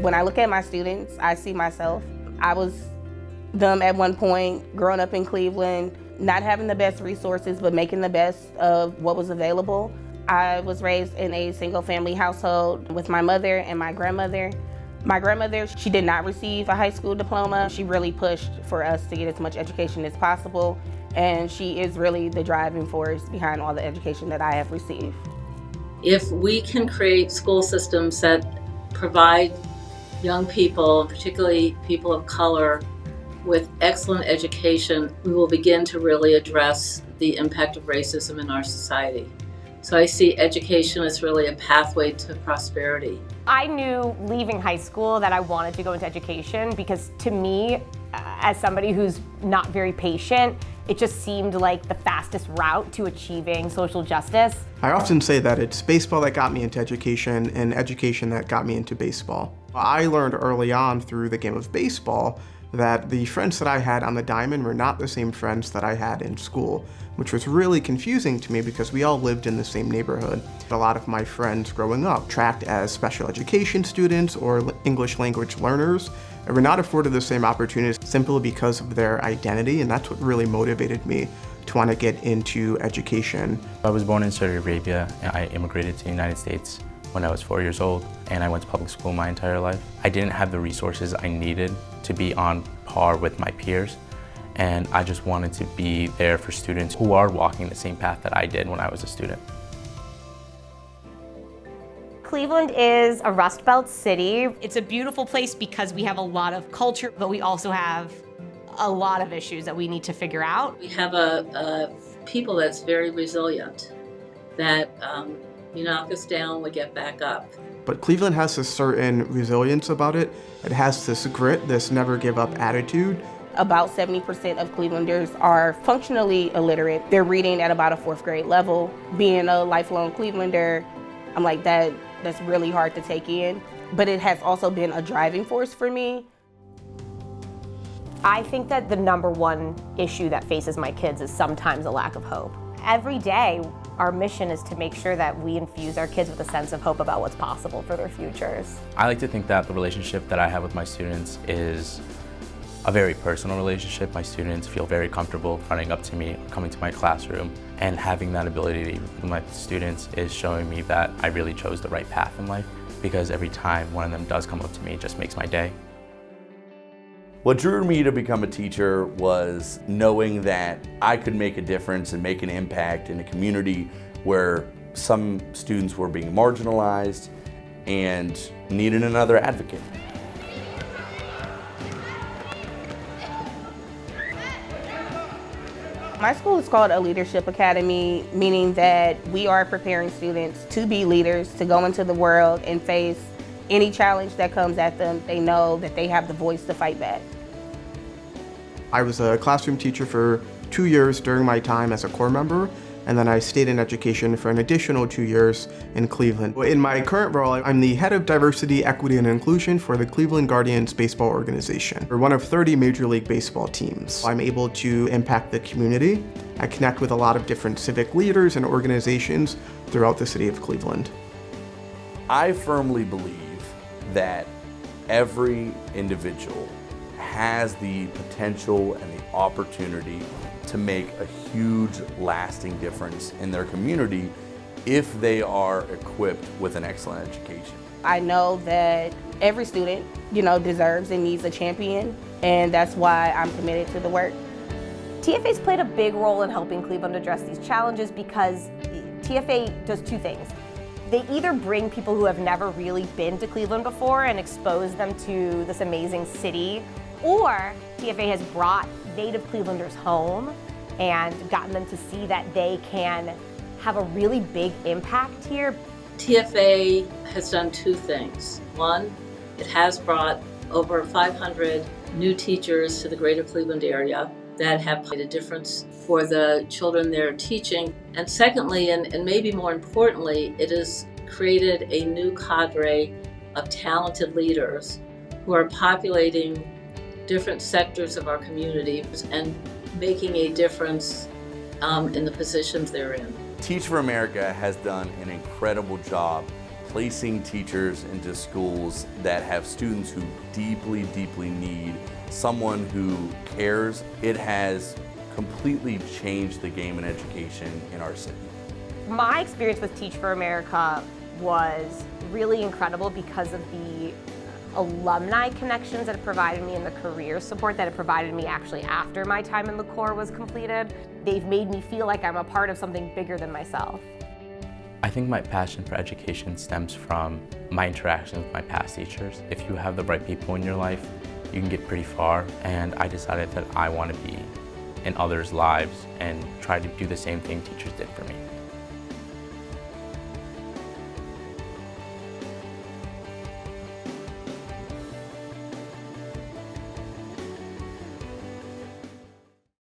When I look at my students, I see myself. I was them at one point, growing up in Cleveland, not having the best resources, but making the best of what was available. I was raised in a single-family household with my mother and my grandmother. My grandmother, she did not receive a high school diploma. She really pushed for us to get as much education as possible, and she is really the driving force behind all the education that I have received. If we can create school systems that provide young people, particularly people of color, with excellent education, we will begin to really address the impact of racism in our society. So I see education as really a pathway to prosperity. I knew leaving high school that I wanted to go into education because to me, as somebody who's not very patient, it just seemed like the fastest route to achieving social justice. I often say that it's baseball that got me into education and education that got me into baseball. I learned early on through the game of baseball that the friends that I had on the diamond were not the same friends that I had in school, which was really confusing to me because we all lived in the same neighborhood. A lot of my friends growing up tracked as special education students or English language learners and were not afforded the same opportunities simply because of their identity, and that's what really motivated me to want to get into education. I was born in Saudi Arabia and I immigrated to the United States when I was 4 years old, and I went to public school my entire life. I didn't have the resources I needed to be on par with my peers, and I just wanted to be there for students who are walking the same path that I did when I was a student. Cleveland is a Rust Belt city. It's a beautiful place because we have a lot of culture, but we also have a lot of issues that we need to figure out. We have a people that's very resilient, that you knock us down, we get back up. But Cleveland has a certain resilience about it. It has this grit, this never give up attitude. About 70% of Clevelanders are functionally illiterate. They're reading at about a 4th grade level. Being a lifelong Clevelander, I'm like, that's really hard to take in. But it has also been a driving force for me. I think that the number one issue that faces my kids is sometimes a lack of hope. Every day, our mission is to make sure that we infuse our kids with a sense of hope about what's possible for their futures. I like to think that the relationship that I have with my students is a very personal relationship. My students feel very comfortable running up to me, coming to my classroom, and having that ability with my students is showing me that I really chose the right path in life, because every time one of them does come up to me, it just makes my day. What drew me to become a teacher was knowing that I could make a difference and make an impact in a community where some students were being marginalized and needed another advocate. My school is called a leadership academy, meaning that we are preparing students to be leaders, to go into the world and face any challenge that comes at them. They know that they have the voice to fight back. I was a classroom teacher for 2 years during my time as a corps member, and then I stayed in education for an additional 2 years in Cleveland. In my current role, I'm the head of diversity, equity, and inclusion for the Cleveland Guardians baseball organization. We're one of 30 Major League Baseball teams. I'm able to impact the community. I connect with a lot of different civic leaders and organizations throughout the city of Cleveland. I firmly believe that every individual has the potential and the opportunity to make a huge lasting difference in their community if they are equipped with an excellent education. I know that every student, deserves and needs a champion, and that's why I'm committed to the work. TFA's played a big role in helping Cleveland address these challenges because TFA does two things. They either bring people who have never really been to Cleveland before and expose them to this amazing city, or TFA has brought native Clevelanders home and gotten them to see that they can have a really big impact here. TFA has done two things. One, it has brought over 500 new teachers to the greater Cleveland area that have made a difference for the children they're teaching. And secondly, and maybe more importantly, it has created a new cadre of talented leaders who are populating different sectors of our community and making a difference in the positions they're in. Teach for America has done an incredible job placing teachers into schools that have students who deeply, deeply need someone who cares. It has completely changed the game in education in our city. My experience with Teach for America was really incredible because of the alumni connections that it provided me and the career support that it provided me actually after my time in the Corps was completed. They've made me feel like I'm a part of something bigger than myself. I think my passion for education stems from my interactions with my past teachers. If you have the right people in your life, you can get pretty far, and I decided that I want to be in others' lives and try to do the same thing teachers did for me.